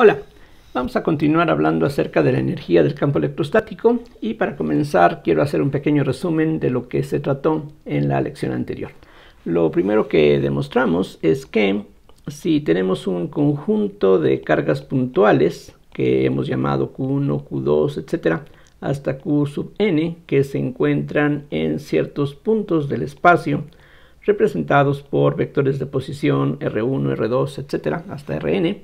Hola, vamos a continuar hablando acerca de la energía del campo electrostático y para comenzar quiero hacer un pequeño resumen de lo que se trató en la lección anterior. Lo primero que demostramos es que si tenemos un conjunto de cargas puntuales que hemos llamado Q1, Q2, etc., hasta Q sub n, que se encuentran en ciertos puntos del espacio representados por vectores de posición R1, R2, etc., hasta Rn.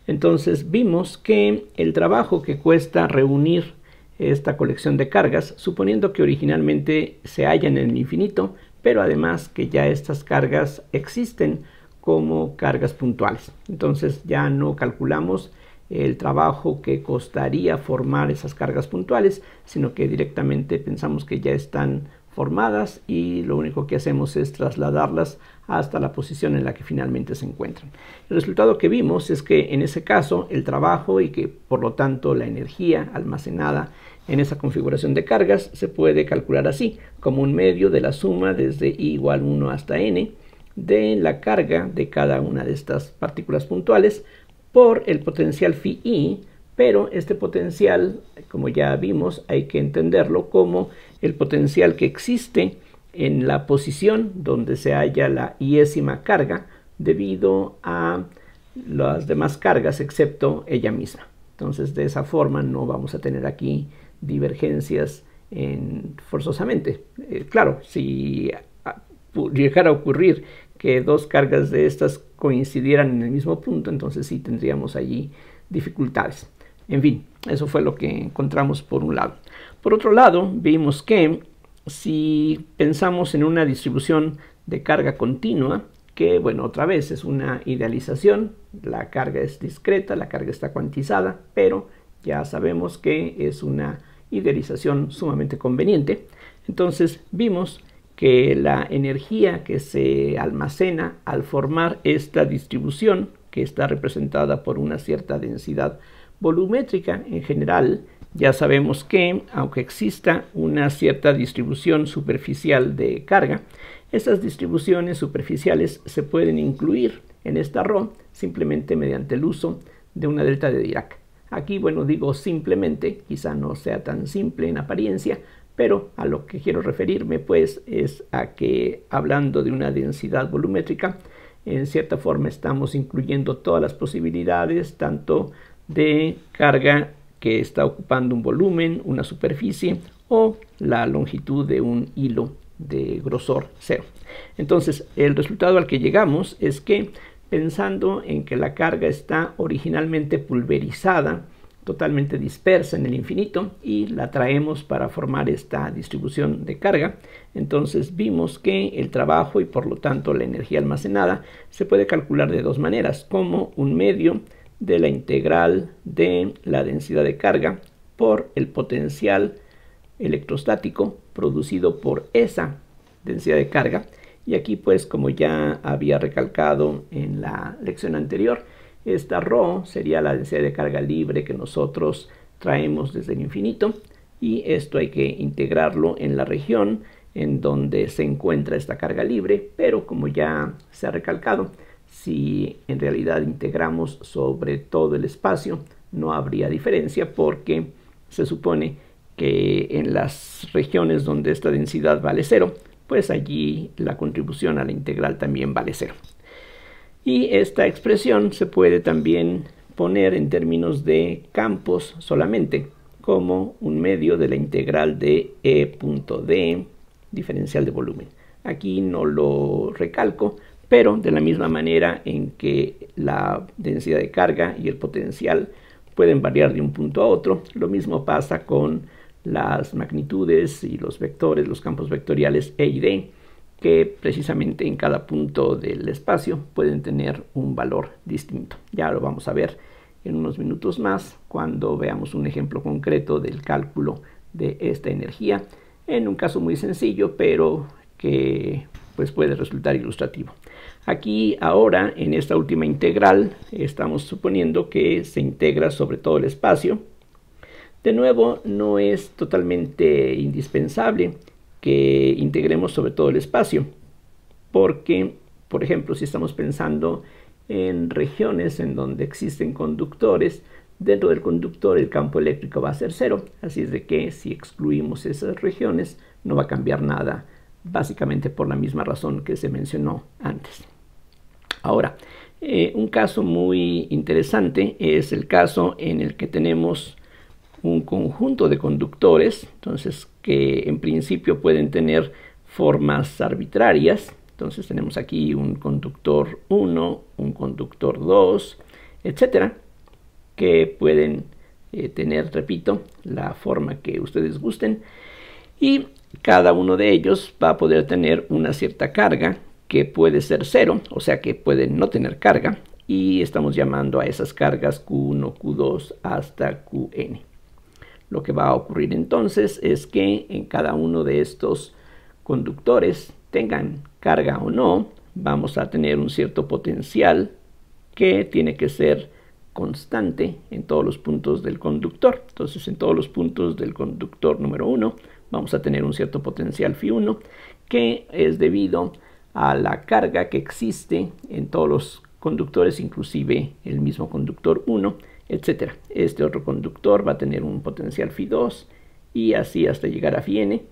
Entonces vimos que el trabajo que cuesta reunir esta colección de cargas, suponiendo que originalmente se hallan en el infinito, pero además que ya estas cargas existen como cargas puntuales. Entonces ya no calculamos el trabajo que costaría formar esas cargas puntuales, sino que directamente pensamos que ya están formadas y lo único que hacemos es trasladarlas hasta la posición en la que finalmente se encuentran. El resultado que vimos es que en ese caso el trabajo y que por lo tanto la energía almacenada en esa configuración de cargas se puede calcular así, como un medio de la suma desde i igual 1 hasta n de la carga de cada una de estas partículas puntuales por el potencial phi i, pero este potencial, como ya vimos, hay que entenderlo como el potencial que existe en la posición donde se halla la iésima carga debido a las demás cargas excepto ella misma. Entonces de esa forma no vamos a tener aquí divergencias forzosamente. Claro, si llegara a ocurrir que dos cargas de estas coincidieran en el mismo punto, entonces sí tendríamos allí dificultades. En fin, eso fue lo que encontramos por un lado. Por otro lado, vimos que si pensamos en una distribución de carga continua, que bueno, otra vez es una idealización, la carga es discreta, la carga está cuantizada, pero ya sabemos que es una idealización sumamente conveniente. Entonces vimos que la energía que se almacena al formar esta distribución, que está representada por una cierta densidad volumétrica en general, ya sabemos que aunque exista una cierta distribución superficial de carga, esas distribuciones superficiales se pueden incluir en esta ρ simplemente mediante el uso de una delta de Dirac. Aquí, bueno, digo simplemente, quizá no sea tan simple en apariencia, pero a lo que quiero referirme pues es a que hablando de una densidad volumétrica, en cierta forma estamos incluyendo todas las posibilidades, tanto de carga que está ocupando un volumen, una superficie o la longitud de un hilo de grosor 0. Entonces el resultado al que llegamos es que pensando en que la carga está originalmente pulverizada, totalmente dispersa en el infinito y la traemos para formar esta distribución de carga, entonces vimos que el trabajo y por lo tanto la energía almacenada se puede calcular de dos maneras, como un medio de la integral de la densidad de carga por el potencial electrostático producido por esa densidad de carga. Y aquí pues, como ya había recalcado en la lección anterior, esta ρ sería la densidad de carga libre que nosotros traemos desde el infinito y esto hay que integrarlo en la región en donde se encuentra esta carga libre, pero como ya se ha recalcado, si en realidad integramos sobre todo el espacio no habría diferencia porque se supone que en las regiones donde esta densidad vale 0, pues allí la contribución a la integral también vale 0. Y esta expresión se puede también poner en términos de campos solamente, como un medio de la integral de E.d diferencial de volumen. Aquí no lo recalco, pero de la misma manera en que la densidad de carga y el potencial pueden variar de un punto a otro, lo mismo pasa con las magnitudes y los vectores, los campos vectoriales E y D, que precisamente en cada punto del espacio pueden tener un valor distinto. Ya lo vamos a ver en unos minutos más cuando veamos un ejemplo concreto del cálculo de esta energía, en un caso muy sencillo, pero que pues puede resultar ilustrativo. Aquí ahora en esta última integral estamos suponiendo que se integra sobre todo el espacio. De nuevo, no es totalmente indispensable que integremos sobre todo el espacio, porque, por ejemplo, si estamos pensando en regiones en donde existen conductores, dentro del conductor el campo eléctrico va a ser cero, así es de que si excluimos esas regiones no va a cambiar nada, básicamente por la misma razón que se mencionó antes. Ahora, un caso muy interesante es el caso en el que tenemos un conjunto de conductores, entonces que en principio pueden tener formas arbitrarias. Entonces tenemos aquí un conductor 1, un conductor 2, etcétera, que pueden tener, repito, la forma que ustedes gusten, y cada uno de ellos va a poder tener una cierta carga que puede ser cero, o sea que pueden no tener carga, y estamos llamando a esas cargas Q1, Q2 hasta Qn. Lo que va a ocurrir entonces es que en cada uno de estos conductores, tengan carga o no, vamos a tener un cierto potencial que tiene que ser constante en todos los puntos del conductor. Entonces, en todos los puntos del conductor número 1 vamos a tener un cierto potencial φ1 que es debido a la carga que existe en todos los conductores, inclusive el mismo conductor 1, etcétera. Este otro conductor va a tener un potencial φ2 y así hasta llegar a φn.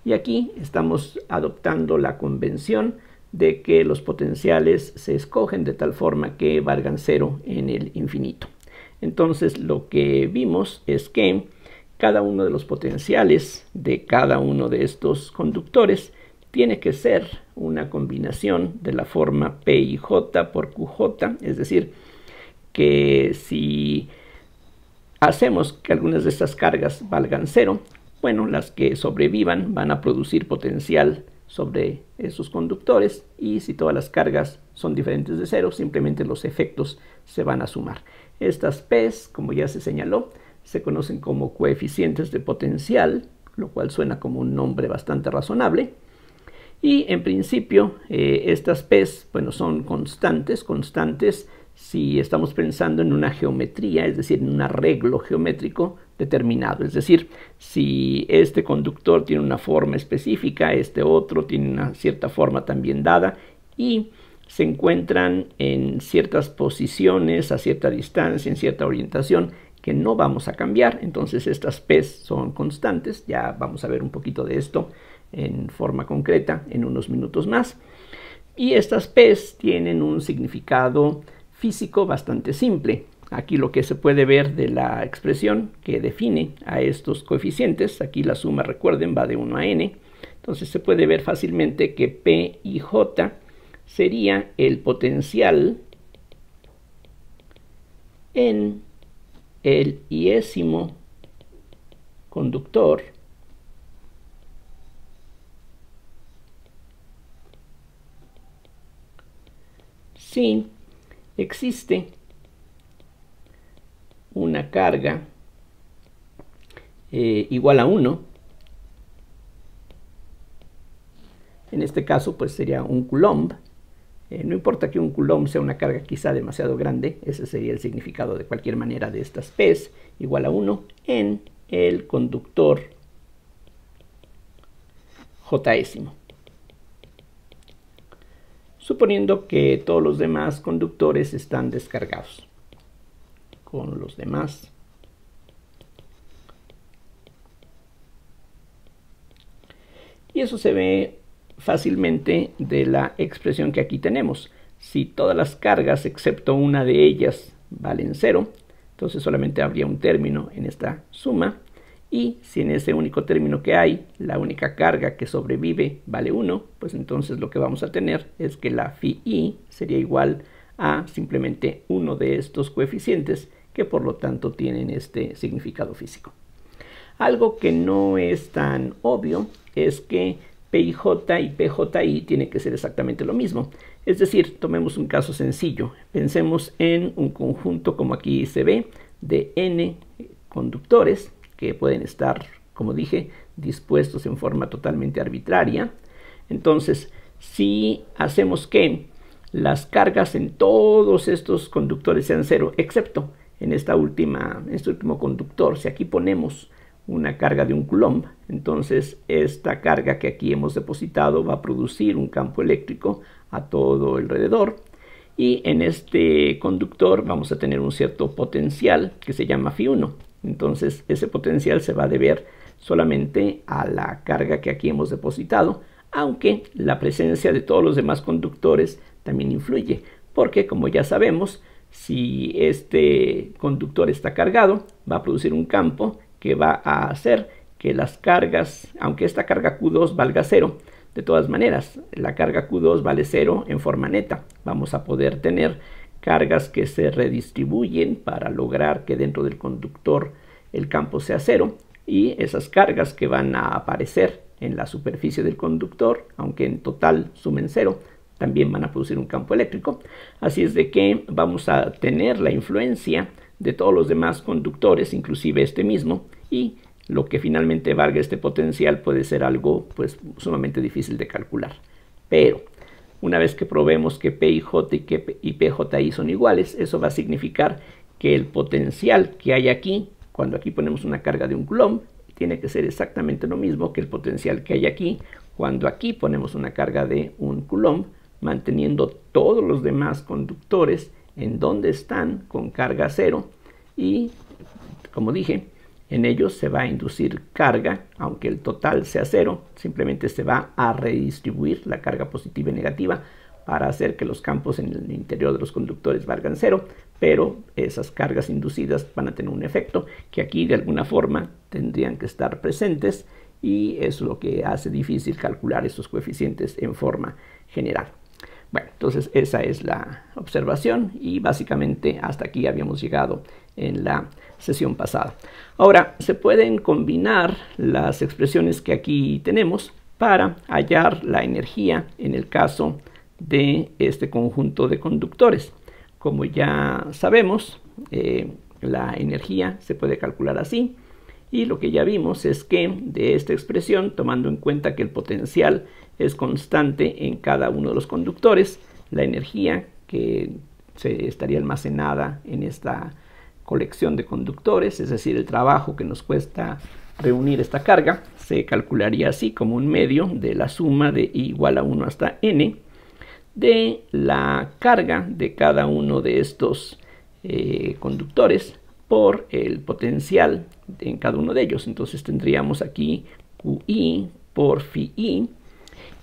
Y aquí estamos adoptando la convención de que los potenciales se escogen de tal forma que valgan cero en el infinito. Entonces lo que vimos es que cada uno de los potenciales de cada uno de estos conductores tiene que ser una combinación de la forma PIJ por QJ, es decir, que si hacemos que algunas de estas cargas valgan cero, bueno, las que sobrevivan van a producir potencial sobre esos conductores, y si todas las cargas son diferentes de cero, simplemente los efectos se van a sumar. Estas P's, como ya se señaló, se conocen como coeficientes de potencial, lo cual suena como un nombre bastante razonable. Y en principio estas P's, bueno, son constantes si estamos pensando en una geometría, es decir, en un arreglo geométrico determinado. Es decir, si este conductor tiene una forma específica, este otro tiene una cierta forma también dada, y se encuentran en ciertas posiciones, a cierta distancia, en cierta orientación, que no vamos a cambiar, entonces estas P's son constantes. Ya vamos a ver un poquito de esto en forma concreta en unos minutos más. Y estas P's tienen un significado físico bastante simple. Aquí lo que se puede ver de la expresión que define a estos coeficientes, aquí la suma, recuerden, va de 1 a n, entonces se puede ver fácilmente que P y J sería el potencial en el iésimo conductor si existe una carga igual a 1. En este caso pues sería un coulomb. No importa que un coulomb sea una carga quizá demasiado grande, ese sería el significado de cualquier manera de estas P's, igual a 1 en el conductor Jésimo. Suponiendo que todos los demás conductores están descargados. Con los demás y eso se ve fácilmente de la expresión que aquí tenemos. Si todas las cargas excepto una de ellas valen 0, entonces solamente habría un término en esta suma, y si en ese único término que hay la única carga que sobrevive vale 1, pues entonces lo que vamos a tener es que la φi sería igual a simplemente uno de estos coeficientes, que por lo tanto tienen este significado físico. Algo que no es tan obvio es que PIJ y PJI tienen que ser exactamente lo mismo. Es decir, tomemos un caso sencillo. Pensemos en un conjunto como aquí se ve de n conductores que pueden estar, como dije, dispuestos en forma totalmente arbitraria. Entonces, si hacemos que las cargas en todos estos conductores sean 0, excepto en este último conductor, si aquí ponemos una carga de un coulomb, entonces esta carga que aquí hemos depositado va a producir un campo eléctrico a todo alrededor, y en este conductor vamos a tener un cierto potencial que se llama Φ1. Entonces ese potencial se va a deber solamente a la carga que aquí hemos depositado, aunque la presencia de todos los demás conductores también influye, porque como ya sabemos, si este conductor está cargado, va a producir un campo que va a hacer que las cargas, aunque esta carga Q2 valga 0, de todas maneras, la carga Q2 vale 0 en forma neta. Vamos a poder tener cargas que se redistribuyen para lograr que dentro del conductor el campo sea 0, y esas cargas que van a aparecer en la superficie del conductor, aunque en total sumen 0, también van a producir un campo eléctrico. Así es de que vamos a tener la influencia de todos los demás conductores, inclusive este mismo, y lo que finalmente valga este potencial puede ser algo pues sumamente difícil de calcular. Pero una vez que probemos que PIJ y PJI son iguales, eso va a significar que el potencial que hay aquí, cuando aquí ponemos una carga de 1 coulomb, tiene que ser exactamente lo mismo que el potencial que hay aquí, cuando aquí ponemos una carga de 1 coulomb, manteniendo todos los demás conductores en donde están con carga 0, y como dije, en ellos se va a inducir carga, aunque el total sea 0, simplemente se va a redistribuir la carga positiva y negativa para hacer que los campos en el interior de los conductores valgan 0, pero esas cargas inducidas van a tener un efecto que aquí de alguna forma tendrían que estar presentes, y eso es lo que hace difícil calcular esos coeficientes en forma general. Bueno, entonces esa es la observación y básicamente hasta aquí habíamos llegado en la sesión pasada. Ahora, se pueden combinar las expresiones que aquí tenemos para hallar la energía en el caso de este conjunto de conductores. Como ya sabemos, la energía se puede calcular así, y lo que ya vimos es que de esta expresión, tomando en cuenta que el potencial es constante en cada uno de los conductores, la energía que se estaría almacenada en esta colección de conductores, es decir, el trabajo que nos cuesta reunir esta carga, se calcularía así como un medio de la suma de I igual a 1 hasta n de la carga de cada uno de estos conductores por el potencial en cada uno de ellos. Entonces tendríamos aquí QI por Φi, y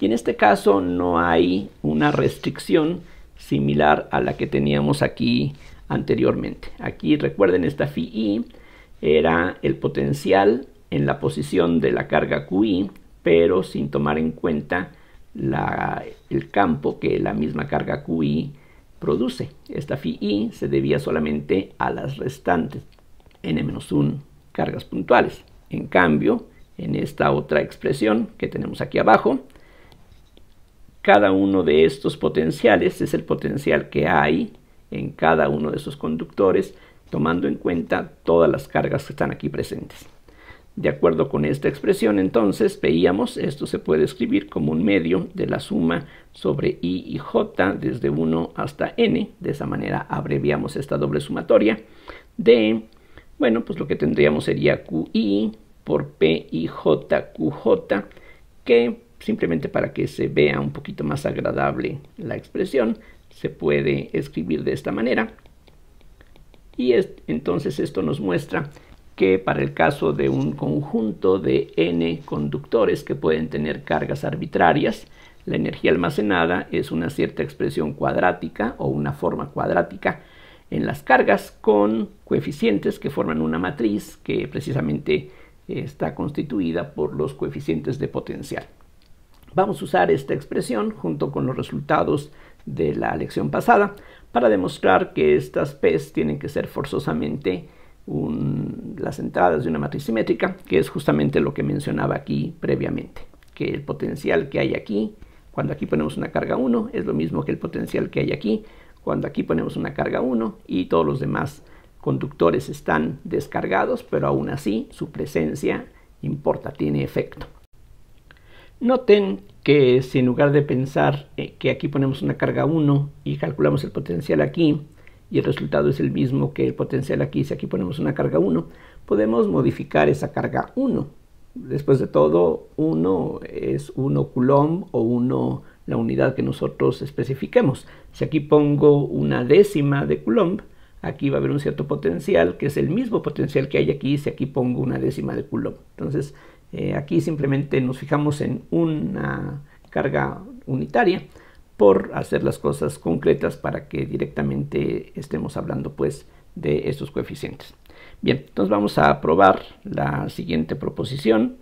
en este caso no hay una restricción similar a la que teníamos aquí anteriormente. Aquí recuerden, esta Φi era el potencial en la posición de la carga QI, pero sin tomar en cuenta el campo que la misma carga QI produce. Esta Φi se debía solamente a las restantes n-1 cargas puntuales. En cambio, en esta otra expresión que tenemos aquí abajo, cada uno de estos potenciales es el potencial que hay en cada uno de esos conductores, tomando en cuenta todas las cargas que están aquí presentes. De acuerdo con esta expresión, entonces, veíamos, esto se puede escribir como un medio de la suma sobre I y J desde 1 hasta n. De esa manera abreviamos esta doble sumatoria de, bueno, pues lo que tendríamos sería QI por PIJ QJ, que simplemente para que se vea un poquito más agradable la expresión, se puede escribir de esta manera. Y entonces esto nos muestra que para el caso de un conjunto de n conductores que pueden tener cargas arbitrarias, la energía almacenada es una cierta expresión cuadrática o una forma cuadrática en las cargas con coeficientes que forman una matriz que precisamente está constituida por los coeficientes de potencial. Vamos a usar esta expresión junto con los resultados de la lección pasada para demostrar que estas P's tienen que ser forzosamente las entradas de una matriz simétrica, que es justamente lo que mencionaba aquí previamente, que el potencial que hay aquí, cuando aquí ponemos una carga 1, es lo mismo que el potencial que hay aquí, cuando aquí ponemos una carga 1, y todos los demás conductores están descargados, pero aún así su presencia importa, tiene efecto. Noten que si en lugar de pensar que aquí ponemos una carga 1 y calculamos el potencial aquí, y el resultado es el mismo que el potencial aquí, si aquí ponemos una carga 1, podemos modificar esa carga 1. Después de todo, 1 es 1 coulomb o 1 la unidad que nosotros especifiquemos. Si aquí pongo una décima de Coulomb, aquí va a haber un cierto potencial que es el mismo potencial que hay aquí si aquí pongo una décima de Coulomb. Entonces aquí simplemente nos fijamos en una carga unitaria por hacer las cosas concretas para que directamente estemos hablando pues de estos coeficientes. Bien, entonces vamos a probar la siguiente proposición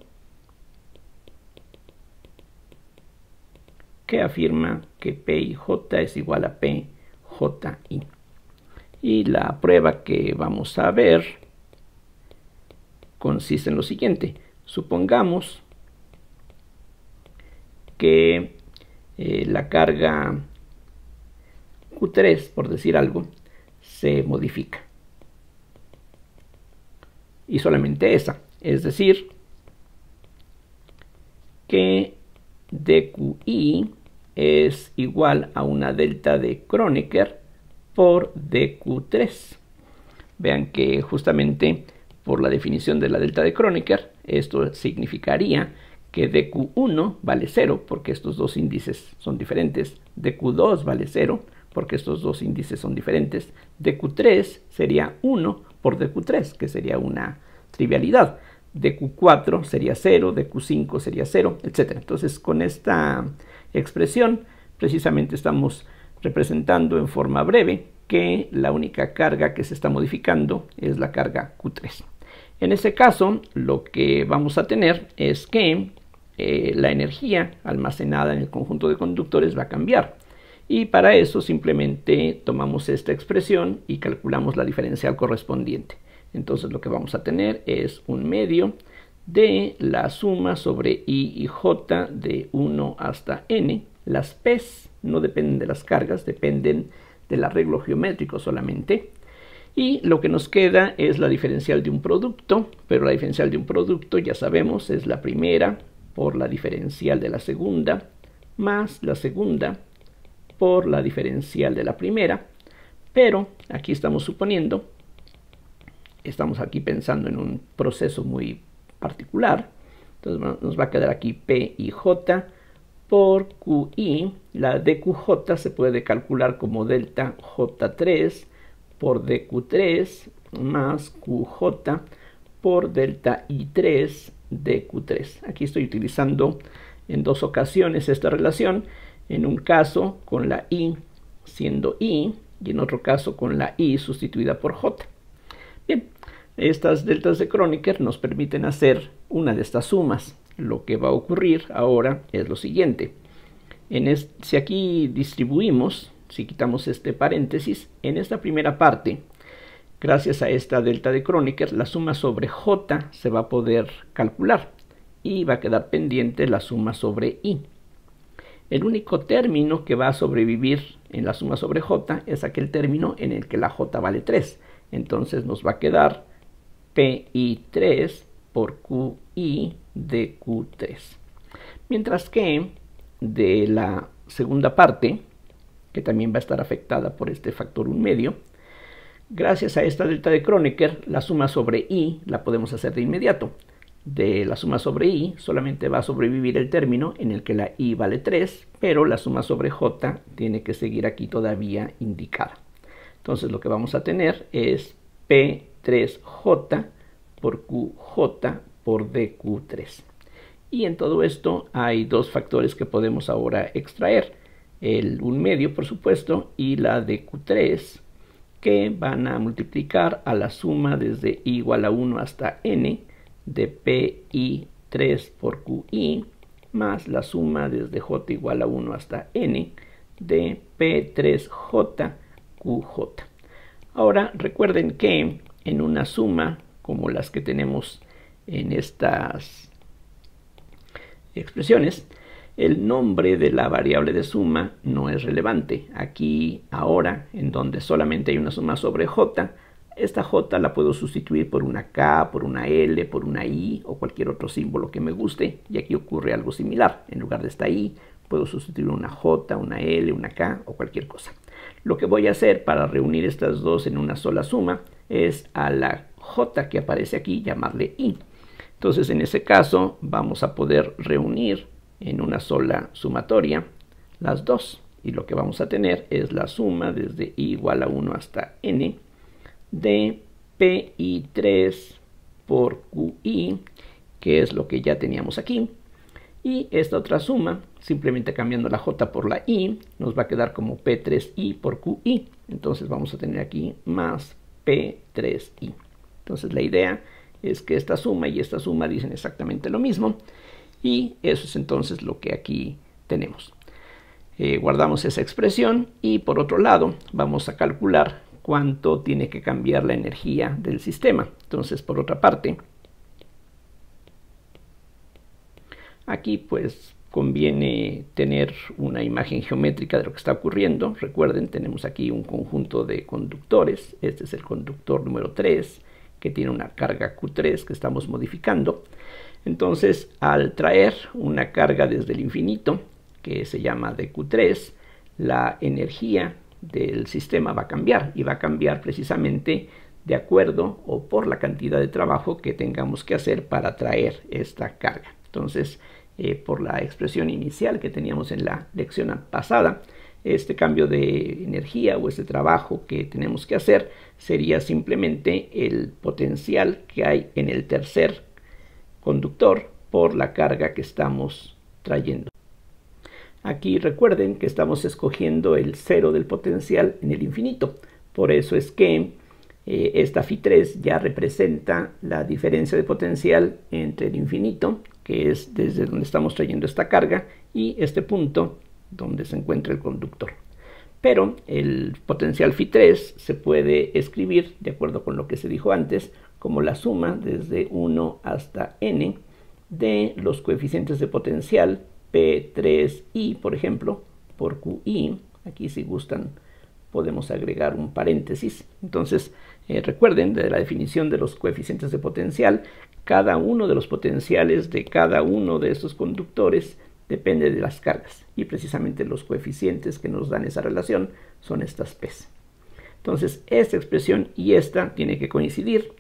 que afirma que PIJ es igual a PJI. Y la prueba que vamos a ver consiste en lo siguiente. Supongamos que la carga Q3, por decir algo, se modifica. Y solamente esa. Es decir, que dQi es igual a una delta de Kronecker por dQ3. Vean que justamente por la definición de la delta de Kronecker, esto significaría que dQ1 vale 0 porque estos dos índices son diferentes, dQ2 vale 0 porque estos dos índices son diferentes, dQ3 sería 1 por dQ3, que sería una trivialidad, dQ4 sería 0, dQ5 sería 0, etc. Entonces con esta expresión precisamente estamos representando en forma breve que la única carga que se está modificando es la carga Q3. En ese caso, lo que vamos a tener es que la energía almacenada en el conjunto de conductores va a cambiar. Y para eso simplemente tomamos esta expresión y calculamos la diferencial correspondiente. Entonces lo que vamos a tener es un medio de la suma sobre I y J de 1 hasta N. Las P's no dependen de las cargas, dependen del arreglo geométrico solamente. Y lo que nos queda es la diferencial de un producto, pero la diferencial de un producto ya sabemos es la primera por la diferencial de la segunda, más la segunda por la diferencial de la primera, pero aquí estamos suponiendo, estamos aquí pensando en un proceso muy particular, entonces nos va a quedar aquí P y J por QI, la dQj se puede calcular como delta J3 por dQ3 más QJ por delta I3 dQ3. Aquí estoy utilizando en dos ocasiones esta relación, en un caso con la I siendo I y en otro caso con la I sustituida por J. Bien, estas deltas de Kronecker nos permiten hacer una de estas sumas. Lo que va a ocurrir ahora es lo siguiente. Si aquí distribuimos, si quitamos este paréntesis, en esta primera parte, gracias a esta delta de Kronecker, la suma sobre J se va a poder calcular y va a quedar pendiente la suma sobre I. El único término que va a sobrevivir en la suma sobre J es aquel término en el que la J vale 3. Entonces nos va a quedar PI3 por QI de Q3. Mientras que de la segunda parte, que también va a estar afectada por este factor 1/2, gracias a esta delta de Kronecker, la suma sobre I la podemos hacer de inmediato. De la suma sobre I solamente va a sobrevivir el término en el que la I vale 3, pero la suma sobre J tiene que seguir aquí todavía indicada. Entonces lo que vamos a tener es P3J por QJ por dQ3. Y en todo esto hay dos factores que podemos ahora extraer. El 1/2, por supuesto, y la dQ3, que van a multiplicar a la suma desde I igual a 1 hasta N de PI3 por QI, más la suma desde J igual a 1 hasta N de P3J QJ. Ahora recuerden que en una suma como las que tenemos en estas expresiones, el nombre de la variable de suma no es relevante. Aquí, ahora, en donde solamente hay una suma sobre J, esta J la puedo sustituir por una K, por una L, por una I o cualquier otro símbolo que me guste. Y aquí ocurre algo similar. En lugar de esta I, puedo sustituir una J, una L, una K o cualquier cosa. Lo que voy a hacer para reunir estas dos en una sola suma es a la J que aparece aquí llamarle I. Entonces, en ese caso, vamos a poder reunir en una sola sumatoria las dos. Y lo que vamos a tener es la suma desde i igual a 1 hasta n de pi3 por qi, que es lo que ya teníamos aquí. Y esta otra suma, simplemente cambiando la j por la i, nos va a quedar como p3i por qi. Entonces vamos a tener aquí más p3i. Entonces la idea es que esta suma y esta suma dicen exactamente lo mismo. Y eso es entonces lo que aquí tenemos. Guardamos esa expresión y por otro lado vamos a calcular cuánto tiene que cambiar la energía del sistema. Entonces, por otra parte, aquí pues conviene tener una imagen geométrica de lo que está ocurriendo. Recuerden, tenemos aquí un conjunto de conductores. Este es el conductor número 3, que tiene una carga Q3 que estamos modificando. Entonces, al traer una carga desde el infinito, que se llama de Q3, la energía del sistema va a cambiar, y va a cambiar precisamente de acuerdo o por la cantidad de trabajo que tengamos que hacer para traer esta carga. Entonces, por la expresión inicial que teníamos en la lección pasada, este cambio de energía o este trabajo que tenemos que hacer sería simplemente el potencial que hay en el tercer conductor por la carga que estamos trayendo. Aquí recuerden que estamos escogiendo el cero del potencial en el infinito. Por eso es que esta phi3 ya representa la diferencia de potencial entre el infinito, que es desde donde estamos trayendo esta carga, y este punto donde se encuentra el conductor. Pero el potencial phi3 se puede escribir, de acuerdo con lo que se dijo antes, como la suma desde 1 hasta n de los coeficientes de potencial P3i, por ejemplo, por QI. Aquí, si gustan, podemos agregar un paréntesis. Entonces, recuerden, de la definición de los coeficientes de potencial, cada uno de los potenciales de cada uno de estos conductores depende de las cargas. Y precisamente los coeficientes que nos dan esa relación son estas P's. Entonces, esta expresión y esta tiene que coincidir.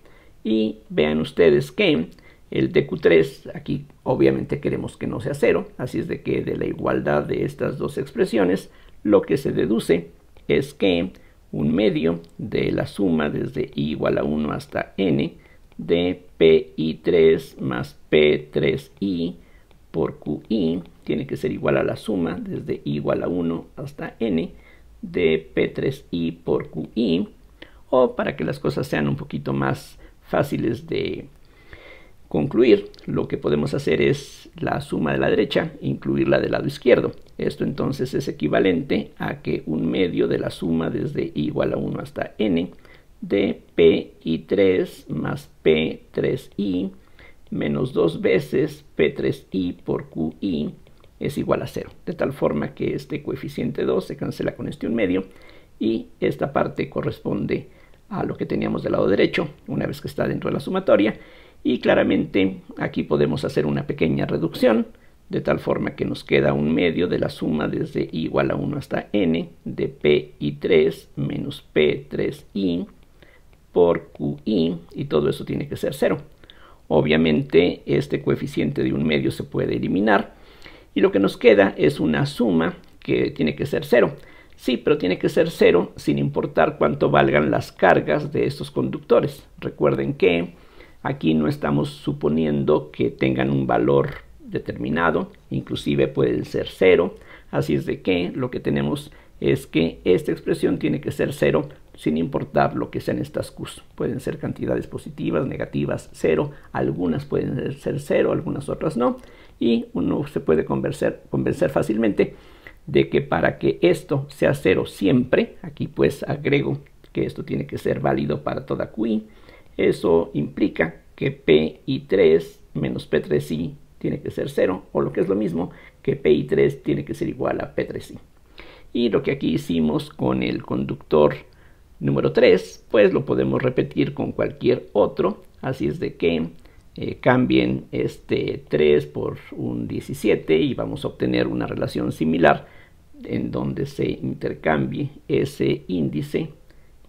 Y vean ustedes que el dq3, aquí obviamente queremos que no sea 0, así es de que de la igualdad de estas dos expresiones, lo que se deduce es que un medio de la suma desde i igual a 1 hasta n de pi3 más p3i por qi tiene que ser igual a la suma desde i igual a 1 hasta n de p3i por qi, o para que las cosas sean un poquito más fáciles de concluir, lo que podemos hacer es la suma de la derecha incluir la del lado izquierdo. Esto entonces es equivalente a que un medio de la suma desde i igual a 1 hasta n de pi3 más p3i menos 2 veces p3i por qi es igual a 0. De tal forma que este coeficiente 2 se cancela con este 1 medio y esta parte corresponde a lo que teníamos del lado derecho una vez que está dentro de la sumatoria. Y claramente aquí podemos hacer una pequeña reducción, de tal forma que nos queda un medio de la suma desde i igual a 1 hasta n de pi3 menos p3i por qi, y todo eso tiene que ser 0. Obviamente este coeficiente de un medio se puede eliminar, y lo que nos queda es una suma que tiene que ser 0. Sí, pero tiene que ser 0 sin importar cuánto valgan las cargas de estos conductores. Recuerden que aquí no estamos suponiendo que tengan un valor determinado, inclusive pueden ser 0, así es de que lo que tenemos es que esta expresión tiene que ser 0 sin importar lo que sean estas Q's. Pueden ser cantidades positivas, negativas, 0, algunas pueden ser 0, algunas otras no, y uno se puede convencer fácilmente de que para que esto sea 0 siempre, aquí pues agrego que esto tiene que ser válido para toda QI. Eso implica que pi3 menos p3i tiene que ser 0, o lo que es lo mismo, que pi3 tiene que ser igual a p3i. Y lo que aquí hicimos con el conductor número 3, pues lo podemos repetir con cualquier otro, así es de que cambien este 3 por un 17 y vamos a obtener una relación similar en donde se intercambie ese índice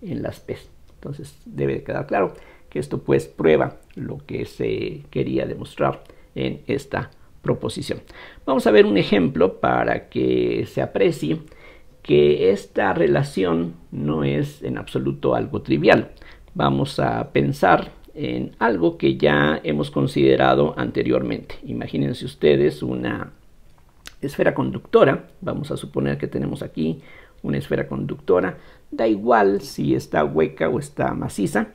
en las P's. Entonces debe quedar claro que esto pues prueba lo que se quería demostrar en esta proposición. Vamos a ver un ejemplo para que se aprecie que esta relación no es en absoluto algo trivial. Vamos a pensar en algo que ya hemos considerado anteriormente. Imagínense ustedes una esfera conductora. Vamos a suponer que tenemos aquí una esfera conductora. Da igual si está hueca o está maciza.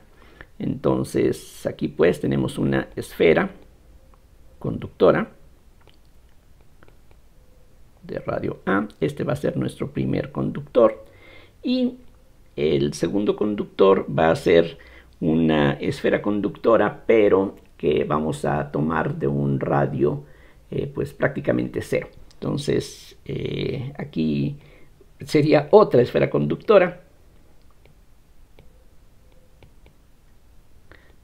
Entonces aquí pues tenemos una esfera conductora de radio A. Este va a ser nuestro primer conductor. Y el segundo conductor va a ser una esfera conductora, pero que vamos a tomar de un radio pues prácticamente cero. Entonces aquí sería otra esfera conductora,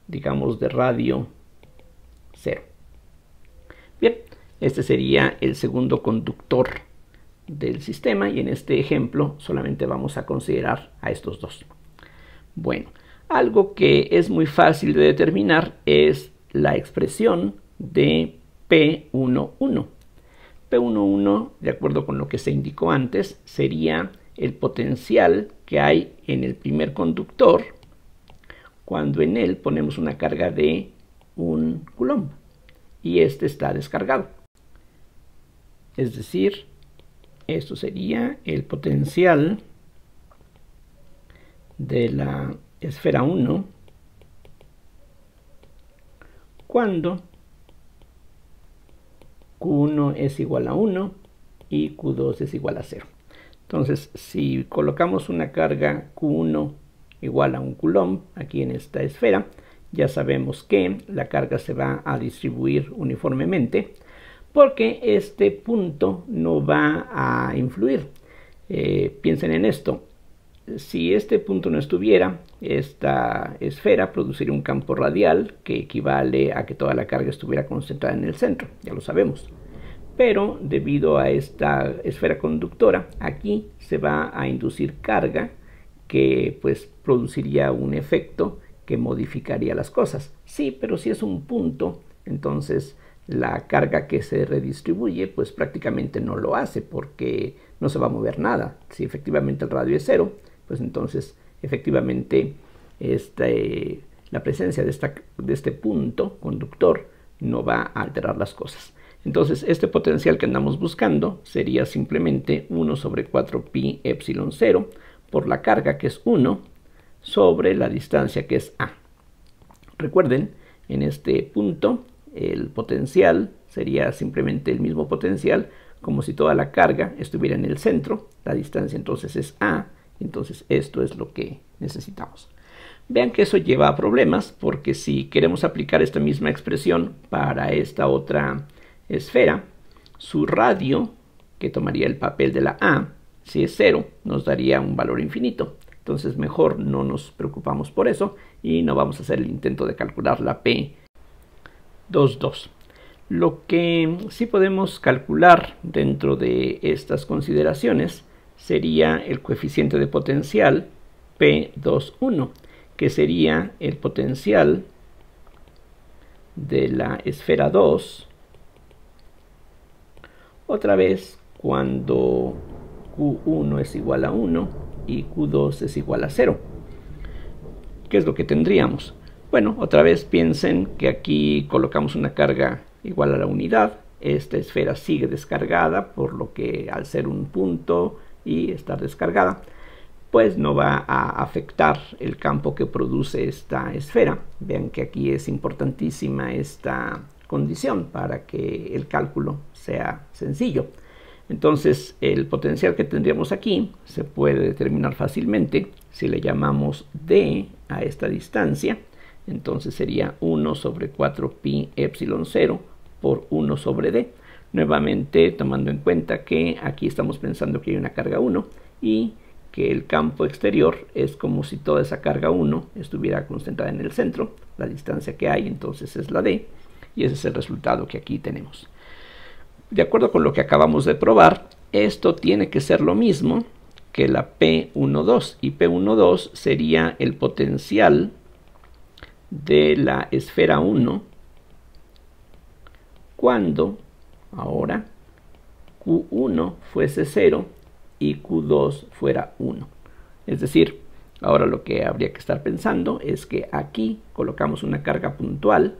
digamos de radio cero. Bien, este sería el segundo conductor del sistema y en este ejemplo solamente vamos a considerar a estos dos. Bueno, algo que es muy fácil de determinar es la expresión de P11. P11, de acuerdo con lo que se indicó antes, sería el potencial que hay en el primer conductor cuando en él ponemos una carga de 1 coulomb y este está descargado. Es decir, esto sería el potencial de la esfera 1 cuando Q1 es igual a 1 y Q2 es igual a 0. Entonces, si colocamos una carga Q1 igual a 1 coulomb aquí en esta esfera, ya sabemos que la carga se va a distribuir uniformemente porque este punto no va a influir. Piensen en esto. Si este punto no estuviera, esta esfera produciría un campo radial que equivale a que toda la carga estuviera concentrada en el centro, ya lo sabemos. Pero debido a esta esfera conductora, aquí se va a inducir carga que pues produciría un efecto que modificaría las cosas. Sí, pero si es un punto, entonces la carga que se redistribuye pues prácticamente no lo hace porque no se va a mover nada. Si efectivamente el radio es cero, pues entonces efectivamente la presencia de este punto conductor no va a alterar las cosas. Entonces este potencial que andamos buscando sería simplemente 1 sobre 4 pi epsilon 0 por la carga que es 1 sobre la distancia que es a. Recuerden, en este punto el potencial sería simplemente el mismo potencial como si toda la carga estuviera en el centro. La distancia entonces es a. Entonces esto es lo que necesitamos. Vean que eso lleva a problemas porque si queremos aplicar esta misma expresión para esta otra esfera, su radio, que tomaría el papel de la A, si es 0, nos daría un valor infinito. Entonces mejor no nos preocupamos por eso y no vamos a hacer el intento de calcular la P22. Lo que sí podemos calcular dentro de estas consideraciones sería el coeficiente de potencial P21, que sería el potencial de la esfera 2, otra vez cuando Q1 es igual a 1 y Q2 es igual a 0. ¿Qué es lo que tendríamos? Bueno, otra vez piensen que aquí colocamos una carga igual a la unidad. Esta esfera sigue descargada, por lo que al ser un punto y estar descargada, pues no va a afectar el campo que produce esta esfera. Vean que aquí es importantísima esta condición para que el cálculo sea sencillo. Entonces el potencial que tendríamos aquí se puede determinar fácilmente si le llamamos d a esta distancia. Entonces sería 1 sobre 4 pi epsilon 0 por 1 sobre d. Nuevamente tomando en cuenta que aquí estamos pensando que hay una carga 1 y que el campo exterior es como si toda esa carga 1 estuviera concentrada en el centro. La distancia que hay entonces es la d y ese es el resultado que aquí tenemos. De acuerdo con lo que acabamos de probar, esto tiene que ser lo mismo que la P12 y P12 sería el potencial de la esfera 1 cuando ahora Q1 fuese 0 y Q2 fuera 1. Es decir, ahora lo que habría que estar pensando es que aquí colocamos una carga puntual,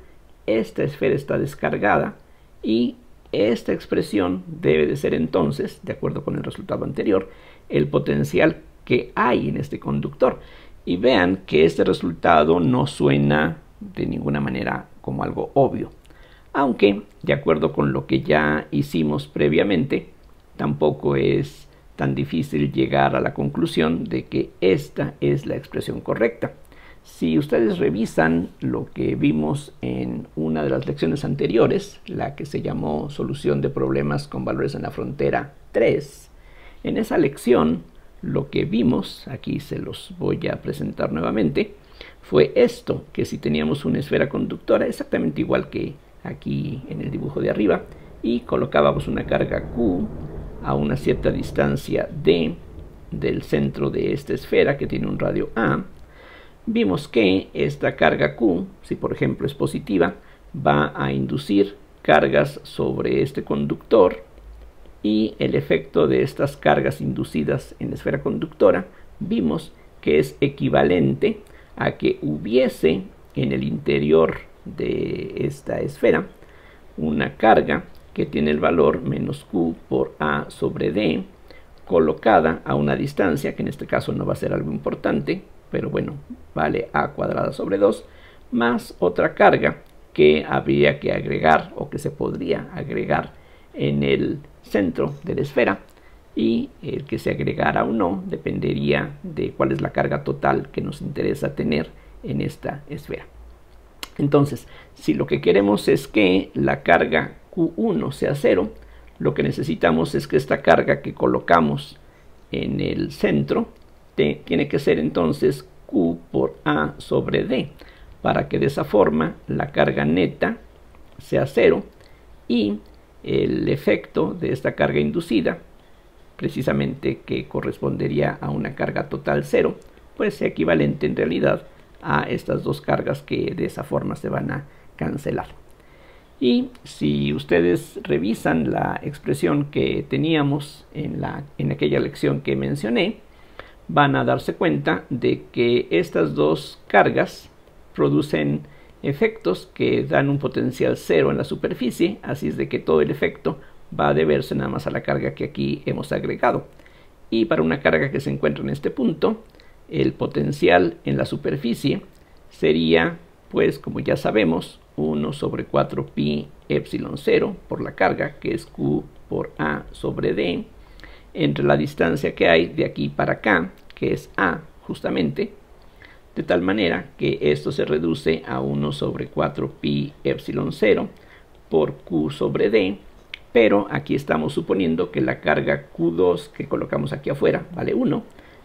esta esfera está descargada y esta expresión debe de ser entonces, de acuerdo con el resultado anterior, el potencial que hay en este conductor. Y vean que este resultado no suena de ninguna manera como algo obvio. Aunque, de acuerdo con lo que ya hicimos previamente, tampoco es tan difícil llegar a la conclusión de que esta es la expresión correcta. Si ustedes revisan lo que vimos en una de las lecciones anteriores, la que se llamó Solución de problemas con valores en la frontera 3, en esa lección lo que vimos, aquí se los voy a presentar nuevamente, fue esto, que si teníamos una esfera conductora exactamente igual que aquí en el dibujo de arriba y colocábamos una carga Q a una cierta distancia D del centro de esta esfera que tiene un radio A, vimos que esta carga Q, si por ejemplo es positiva, va a inducir cargas sobre este conductor y el efecto de estas cargas inducidas en la esfera conductora vimos que es equivalente a que hubiese en el interior de esta esfera una carga que tiene el valor menos Q por A sobre D colocada a una distancia, que en este caso no va a ser algo importante, pero bueno, vale A cuadrada sobre 2, más otra carga que habría que agregar o que se podría agregar en el centro de la esfera, y el que se agregara o no dependería de cuál es la carga total que nos interesa tener en esta esfera. Entonces, si lo que queremos es que la carga Q1 sea 0, lo que necesitamos es que esta carga que colocamos en el centro tiene que ser entonces Q por A sobre D, para que de esa forma la carga neta sea 0 y el efecto de esta carga inducida, precisamente que correspondería a una carga total 0, pues sea equivalente en realidad a estas dos cargas que de esa forma se van a cancelar. Y si ustedes revisan la expresión que teníamos en aquella lección que mencioné, van a darse cuenta de que estas dos cargas producen efectos que dan un potencial 0 en la superficie, así es de que todo el efecto va a deberse nada más a la carga que aquí hemos agregado. Y para una carga que se encuentra en este punto, el potencial en la superficie sería, pues como ya sabemos, 1 sobre 4 pi epsilon 0 por la carga, que es Q por A sobre D, entre la distancia que hay de aquí para acá, que es A justamente, de tal manera que esto se reduce a 1 sobre 4 pi epsilon 0 por Q sobre D, pero aquí estamos suponiendo que la carga Q2 que colocamos aquí afuera vale 1,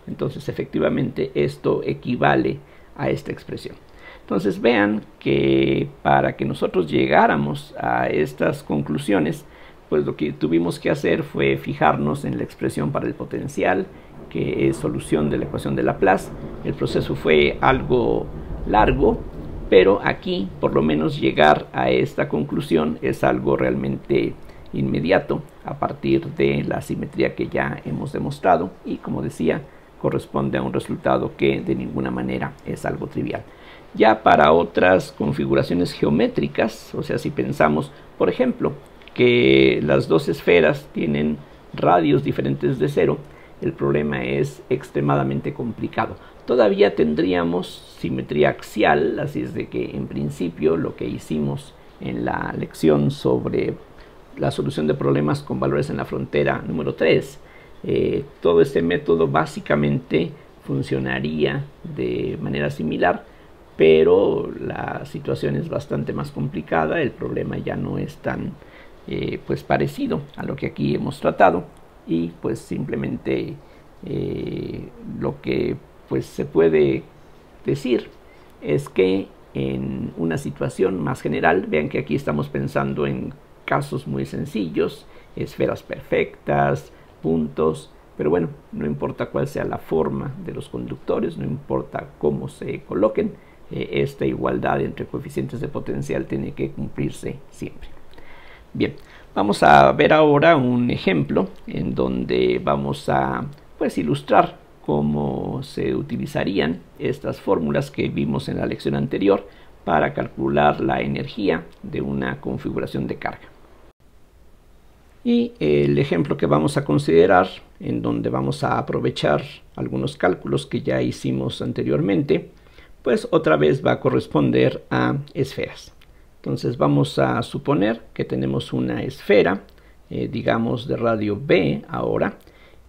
entonces efectivamente esto equivale a esta expresión. Entonces vean que para que nosotros llegáramos a estas conclusiones, pues lo que tuvimos que hacer fue fijarnos en la expresión para el potencial, que es solución de la ecuación de Laplace. El proceso fue algo largo, pero aquí por lo menos llegar a esta conclusión es algo realmente inmediato a partir de la simetría que ya hemos demostrado y, como decía, corresponde a un resultado que de ninguna manera es algo trivial. Ya para otras configuraciones geométricas, o sea, si pensamos, por ejemplo, que las dos esferas tienen radios diferentes de 0, el problema es extremadamente complicado. Todavía tendríamos simetría axial, así es de que en principio lo que hicimos en la lección sobre la solución de problemas con valores en la frontera número 3, todo este método básicamente funcionaría de manera similar, pero la situación es bastante más complicada, el problema ya no es tan pues parecido a lo que aquí hemos tratado, y pues simplemente lo que pues se puede decir es que en una situación más general, vean que aquí estamos pensando en casos muy sencillos, esferas perfectas, puntos, pero bueno, no importa cuál sea la forma de los conductores, no importa cómo se coloquen, esta igualdad entre coeficientes de potencial tiene que cumplirse siempre. Bien, vamos a ver ahora un ejemplo en donde vamos a ilustrar cómo se utilizarían estas fórmulas que vimos en la lección anterior para calcular la energía de una configuración de carga. Y el ejemplo que vamos a considerar, en donde vamos a aprovechar algunos cálculos que ya hicimos anteriormente, pues otra vez va a corresponder a esferas. Entonces vamos a suponer que tenemos una esfera, digamos de radio B ahora,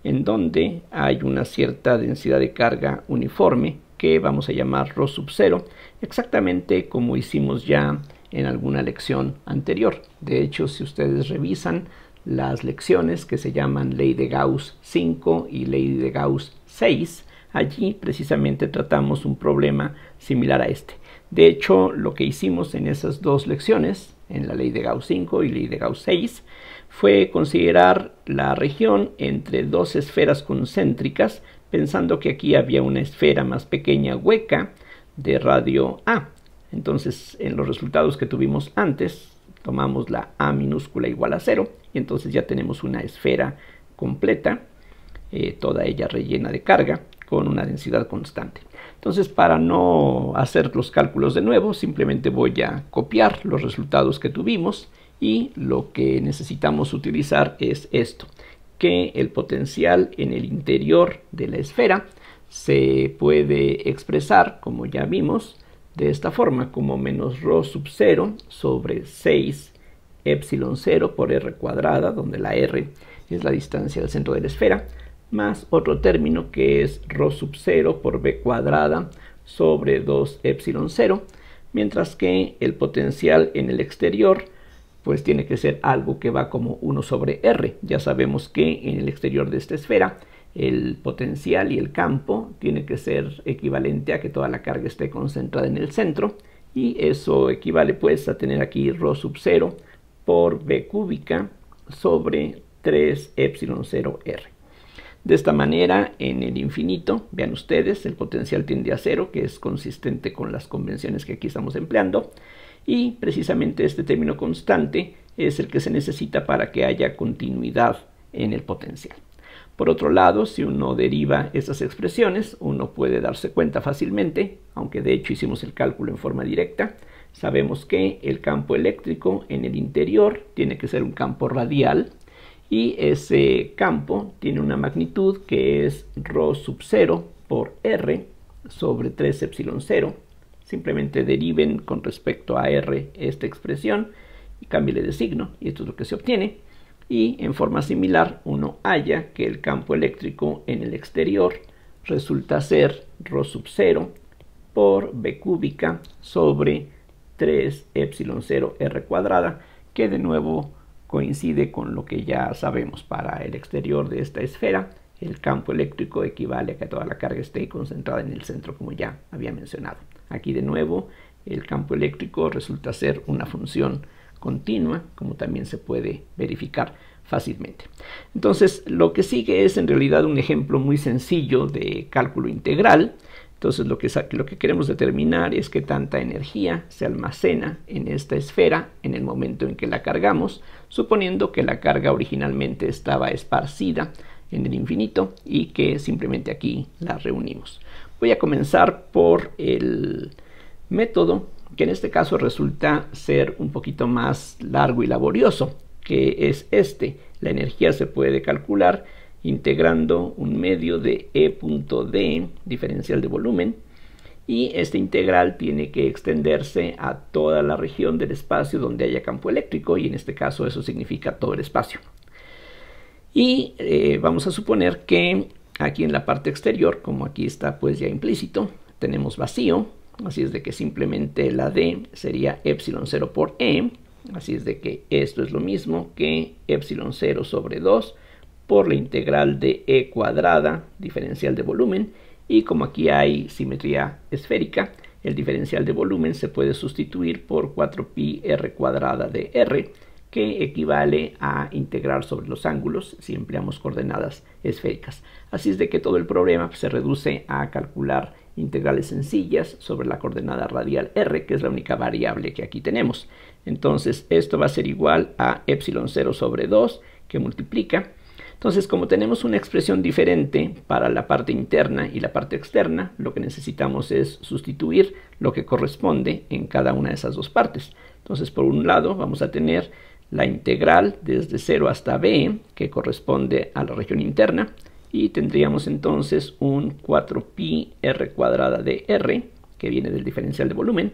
en donde hay una cierta densidad de carga uniforme que vamos a llamar ρ sub 0, exactamente como hicimos ya en alguna lección anterior. De hecho, si ustedes revisan las lecciones que se llaman Ley de Gauss 5 y Ley de Gauss 6, allí precisamente tratamos un problema similar a este. De hecho, lo que hicimos en esas dos lecciones, en la Ley de Gauss 5 y Ley de Gauss 6, fue considerar la región entre dos esferas concéntricas, pensando que aquí había una esfera más pequeña hueca de radio A. Entonces, en los resultados que tuvimos antes, tomamos la A minúscula igual a 0, y entonces ya tenemos una esfera completa, toda ella rellena de carga, con una densidad constante. Entonces, para no hacer los cálculos de nuevo, simplemente voy a copiar los resultados que tuvimos, y lo que necesitamos utilizar es esto, que el potencial en el interior de la esfera se puede expresar, como ya vimos, de esta forma, como menos ρ sub 0 sobre 6 epsilon 0 por r cuadrada, donde la r es la distancia del centro de la esfera, más otro término que es ρ sub 0 por b cuadrada sobre 2 epsilon 0, mientras que el potencial en el exterior pues tiene que ser algo que va como 1 sobre r. Ya sabemos que en el exterior de esta esfera el potencial y el campo tiene que ser equivalente a que toda la carga esté concentrada en el centro, y eso equivale pues a tener aquí ρ sub 0 por b cúbica sobre 3 epsilon 0 r. De esta manera, en el infinito, vean ustedes, el potencial tiende a 0, que es consistente con las convenciones que aquí estamos empleando, y precisamente este término constante es el que se necesita para que haya continuidad en el potencial. Por otro lado, si uno deriva estas expresiones, uno puede darse cuenta fácilmente, aunque de hecho hicimos el cálculo en forma directa. Sabemos que el campo eléctrico en el interior tiene que ser un campo radial, y ese campo tiene una magnitud que es ρ sub 0 por r sobre 3 epsilon 0. Simplemente deriven con respecto a r esta expresión y cámbiale de signo, y esto es lo que se obtiene. Y en forma similar uno halla que el campo eléctrico en el exterior resulta ser ρ sub 0 por b cúbica sobre 3 epsilon 0 r cuadrada, que de nuevo coincide con lo que ya sabemos. Para el exterior de esta esfera, el campo eléctrico equivale a que toda la carga esté concentrada en el centro, como ya había mencionado. Aquí de nuevo el campo eléctrico resulta ser una función continua, como también se puede verificar fácilmente. Entonces, lo que sigue es en realidad un ejemplo muy sencillo de cálculo integral. Entonces, lo que queremos determinar es qué tanta energía se almacena en esta esfera en el momento en que la cargamos, suponiendo que la carga originalmente estaba esparcida en el infinito y que simplemente aquí la reunimos. Voy a comenzar por el método que en este caso resulta ser un poquito más largo y laborioso, que es este. La energía se puede calcular integrando un medio de E.D diferencial de volumen, y este integral tiene que extenderse a toda la región del espacio donde haya campo eléctrico, y en este caso eso significa todo el espacio. Y vamos a suponer que aquí en la parte exterior, como aquí está pues ya implícito, tenemos vacío, así es de que simplemente la D sería epsilon 0 por E, así es de que esto es lo mismo que epsilon 0 sobre 2 por la integral de E cuadrada diferencial de volumen, y como aquí hay simetría esférica, el diferencial de volumen se puede sustituir por 4pi r cuadrada de r, que equivale a integrar sobre los ángulos si empleamos coordenadas esféricas. Así es de que todo el problema se reduce a calcular integrales sencillas sobre la coordenada radial r, que es la única variable que aquí tenemos. Entonces esto va a ser igual a epsilon 0 sobre 2, que multiplica. Entonces, como tenemos una expresión diferente para la parte interna y la parte externa, lo que necesitamos es sustituir lo que corresponde en cada una de esas dos partes. Entonces, por un lado, vamos a tener la integral desde 0 hasta b, que corresponde a la región interna, y tendríamos entonces un 4pi r cuadrada de r, que viene del diferencial de volumen,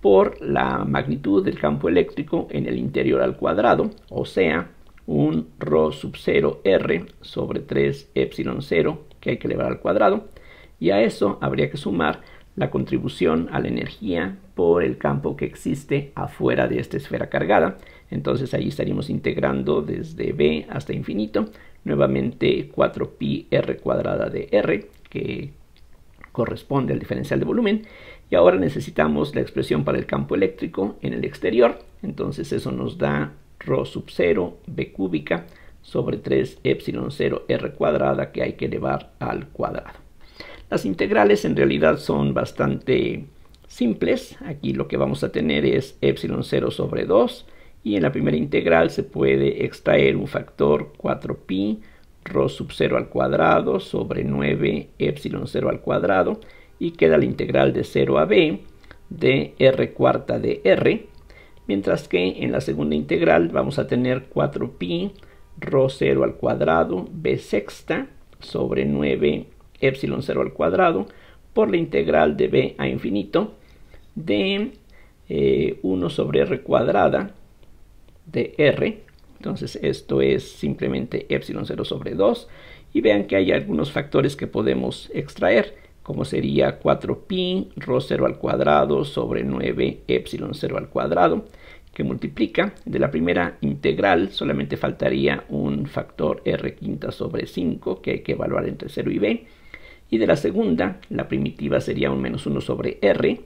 por la magnitud del campo eléctrico en el interior al cuadrado, o sea, un rho sub 0 r sobre 3 epsilon 0 que hay que elevar al cuadrado, y a eso habría que sumar la contribución a la energía por el campo que existe afuera de esta esfera cargada. Entonces ahí estaríamos integrando desde b hasta infinito, nuevamente 4pi r cuadrada de r, que corresponde al diferencial de volumen, y ahora necesitamos la expresión para el campo eléctrico en el exterior. Entonces eso nos da rho sub 0 b cúbica sobre 3 epsilon 0 r cuadrada, que hay que elevar al cuadrado. Las integrales en realidad son bastante simples. Aquí lo que vamos a tener es epsilon 0 sobre 2, y en la primera integral se puede extraer un factor 4pi rho sub 0 al cuadrado sobre 9 epsilon 0 al cuadrado, y queda la integral de 0 a b de r cuarta de r, mientras que en la segunda integral vamos a tener 4pi rho 0 al cuadrado b sexta sobre 9 epsilon 0 al cuadrado por la integral de b a infinito de 1 sobre r cuadrada de r. Entonces esto es simplemente epsilon 0 sobre 2, y vean que hay algunos factores que podemos extraer, como sería 4pi rho 0 al cuadrado sobre 9 epsilon 0 al cuadrado, que multiplica. De la primera integral solamente faltaría un factor r quinta sobre 5, que hay que evaluar entre 0 y b, y de la segunda, la primitiva sería un menos 1 sobre r.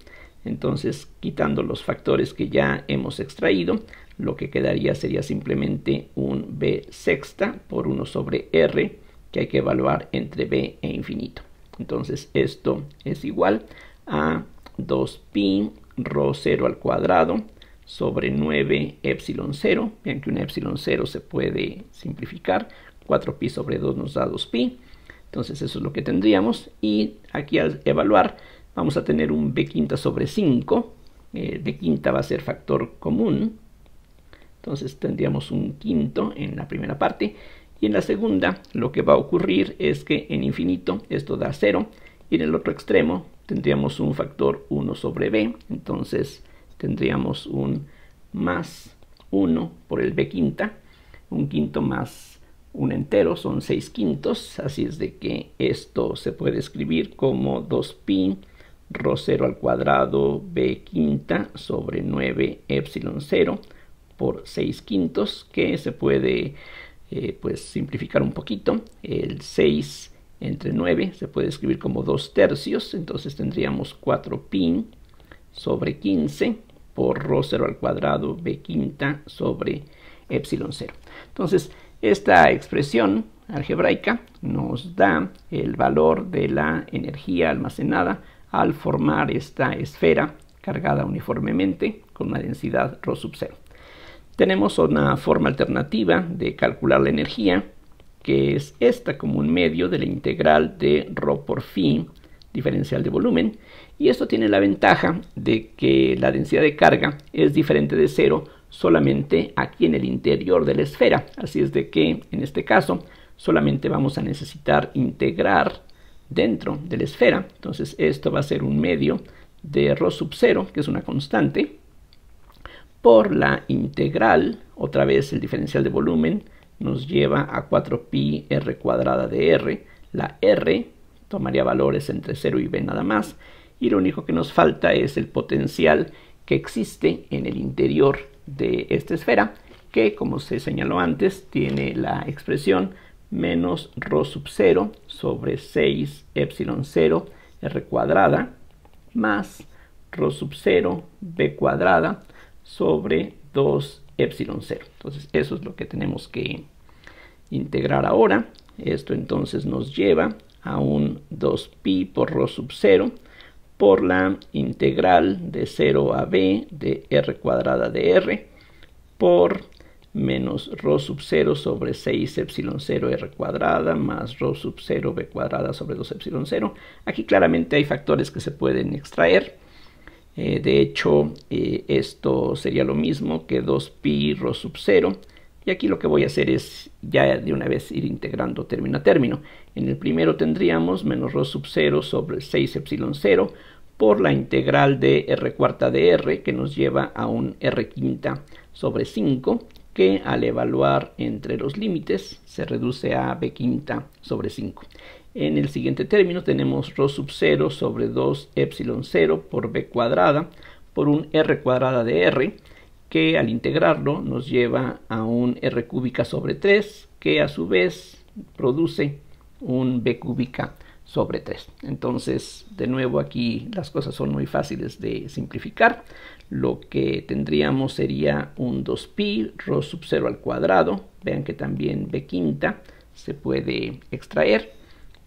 Entonces, quitando los factores que ya hemos extraído, lo que quedaría sería simplemente un b sexta por 1 sobre r, que hay que evaluar entre b e infinito. Entonces esto es igual a 2pi rho 0 al cuadrado sobre 9 epsilon 0. Vean que una epsilon 0 se puede simplificar. 4pi sobre 2 nos da 2pi. Entonces eso es lo que tendríamos. Y aquí al evaluar vamos a tener un b quinta sobre 5. B quinta va a ser factor común. Entonces tendríamos un quinto en la primera parte. Y en la segunda lo que va a ocurrir es que en infinito esto da 0. Y en el otro extremo tendríamos un factor 1 sobre b. Entonces tendríamos un más 1 por el b quinta. Un quinto más un entero son 6 quintos. Así es de que esto se puede escribir como 2pi rho 0 al cuadrado b quinta sobre 9 epsilon 0 por 6 quintos, que se puede pues simplificar un poquito. El 6 entre 9 se puede escribir como 2 tercios, entonces tendríamos 4pi sobre 15 por rho 0 al cuadrado b quinta sobre epsilon 0. Entonces esta expresión algebraica nos da el valor de la energía almacenada al formar esta esfera cargada uniformemente con una densidad rho sub 0. Tenemos una forma alternativa de calcular la energía, que es esta como un medio de la integral de rho por phi diferencial de volumen, y esto tiene la ventaja de que la densidad de carga es diferente de 0 solamente aquí en el interior de la esfera. Así es de que en este caso solamente vamos a necesitar integrar dentro de la esfera. Entonces esto va a ser un medio de rho sub 0, que es una constante, por la integral, otra vez el diferencial de volumen nos lleva a 4pi r cuadrada de r. La r tomaría valores entre 0 y b nada más, y lo único que nos falta es el potencial que existe en el interior de esta esfera, que como se señaló antes tiene la expresión menos rho sub 0 sobre 6 epsilon 0 r cuadrada más rho sub 0 b cuadrada sobre 2 epsilon 0. Entonces eso es lo que tenemos que integrar ahora. Esto entonces nos lleva a un 2pi por rho sub 0 por la integral de 0 a b de r cuadrada de r por menos rho sub 0 sobre 6 epsilon 0 r cuadrada más rho sub 0 b cuadrada sobre 2 epsilon 0. Aquí claramente hay factores que se pueden extraer. De hecho, esto sería lo mismo que 2pi rho sub 0. Y aquí lo que voy a hacer es ya de una vez ir integrando término a término. En el primero tendríamos menos rho sub 0 sobre 6 epsilon 0 por la integral de r cuarta de r, que nos lleva a un r quinta sobre 5, que al evaluar entre los límites se reduce a b quinta sobre 5. En el siguiente término tenemos rho sub 0 sobre 2 epsilon 0 por b cuadrada por un r cuadrada de r, que al integrarlo nos lleva a un r cúbica sobre 3, que a su vez produce un b cúbica sobre 3. Entonces, de nuevo, aquí las cosas son muy fáciles de simplificar. Lo que tendríamos sería un 2pi rho sub 0 al cuadrado. Vean que también b quinta se puede extraer.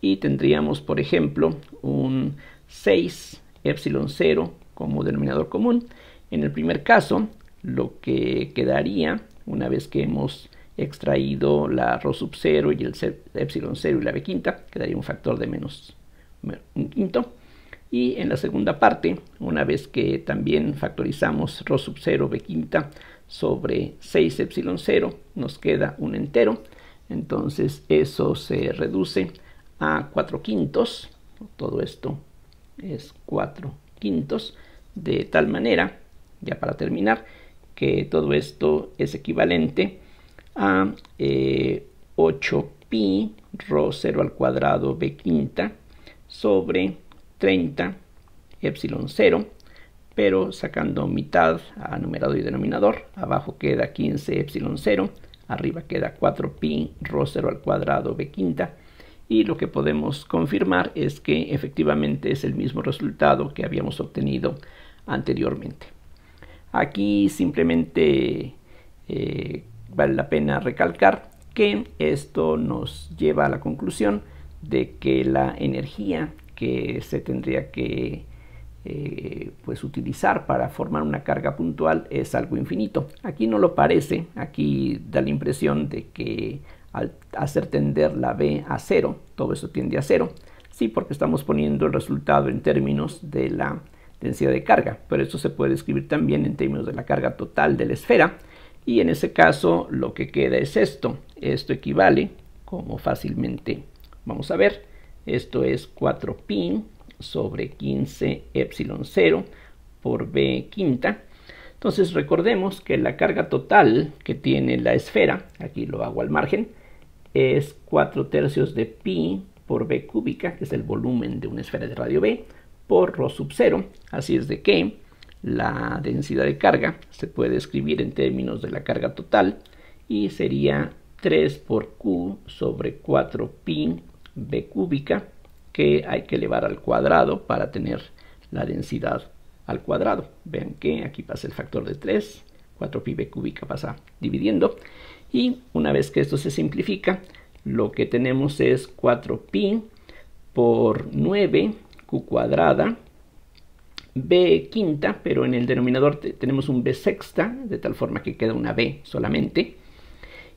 Y tendríamos, por ejemplo, un 6 epsilon 0 como denominador común. En el primer caso, lo que quedaría, una vez que hemos extraído la rho sub 0 y el epsilon 0 y la b quinta, quedaría un factor de menos un quinto. Y en la segunda parte, una vez que también factorizamos rho sub 0 b quinta sobre 6 epsilon 0, nos queda un entero. Entonces eso se reduce a 4 quintos. Todo esto es 4 quintos, de tal manera, ya para terminar, que todo esto es equivalente a 8pi rho 0 al cuadrado b quinta sobre 30 epsilon 0, pero sacando mitad a numerador y denominador. Abajo queda 15 epsilon 0, arriba queda 4pi rho 0 al cuadrado b quinta, y lo que podemos confirmar es que efectivamente es el mismo resultado que habíamos obtenido anteriormente. Aquí simplemente vale la pena recalcar que esto nos lleva a la conclusión de que la energía que se tendría que utilizar para formar una carga puntual es algo infinito. Aquí no lo parece, aquí da la impresión de que al hacer tender la B a 0, todo eso tiende a 0. Sí, porque estamos poniendo el resultado en términos de la densidad de carga, pero esto se puede escribir también en términos de la carga total de la esfera, y en ese caso lo que queda es esto. Esto equivale, como fácilmente vamos a ver, esto es 4pi sobre 15 epsilon 0 por b quinta. Entonces recordemos que la carga total que tiene la esfera, aquí lo hago al margen, es 4/3 de pi por b cúbica, que es el volumen de una esfera de radio b, por rho sub 0. Así es de que la densidad de carga se puede escribir en términos de la carga total y sería 3 por q sobre 4 pi b cúbica, que hay que elevar al cuadrado para tener la densidad al cuadrado. Vean que aquí pasa el factor de 3, 4 pi b cúbica pasa dividiendo, y una vez que esto se simplifica, lo que tenemos es 4 pi por 9 q cuadrada b quinta, pero en el denominador tenemos un b sexta, de tal forma que queda una b solamente,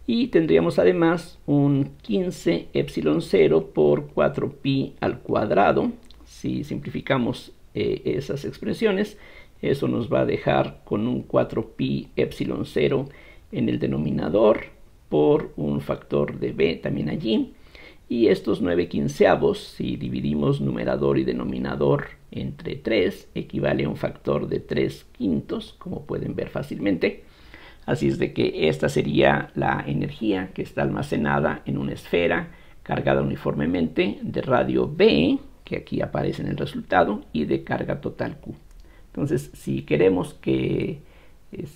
y tendríamos además un 15 epsilon 0 por 4 pi al cuadrado. Si simplificamos esas expresiones, eso nos va a dejar con un 4 pi epsilon 0 en el denominador por un factor de b también allí, y estos 9 quinceavos, si dividimos numerador y denominador entre 3, equivale a un factor de 3 quintos, como pueden ver fácilmente. Así es de que esta sería la energía que está almacenada en una esfera cargada uniformemente de radio B, que aquí aparece en el resultado, y de carga total Q. Entonces, si queremos que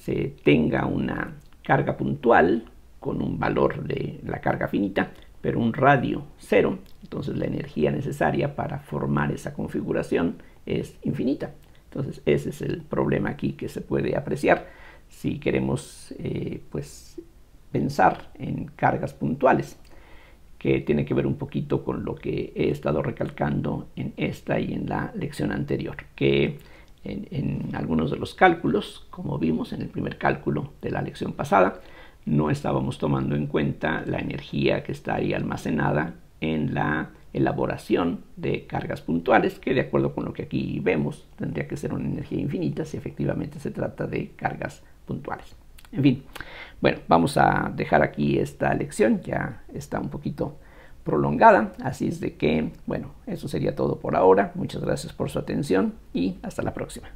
se tenga una carga puntual con un valor de la carga finita, pero un radio 0, entonces la energía necesaria para formar esa configuración es infinita. Entonces ese es el problema aquí que se puede apreciar si queremos pensar en cargas puntuales, que tiene que ver un poquito con lo que he estado recalcando en esta y en la lección anterior, que en algunos de los cálculos, como vimos en el primer cálculo de la lección pasada, no estábamos tomando en cuenta la energía que está ahí almacenada en la elaboración de cargas puntuales, que de acuerdo con lo que aquí vemos tendría que ser una energía infinita si efectivamente se trata de cargas puntuales. En fin, bueno, vamos a dejar aquí esta lección, ya está un poquito prolongada, así es de que, bueno, eso sería todo por ahora. Muchas gracias por su atención y hasta la próxima.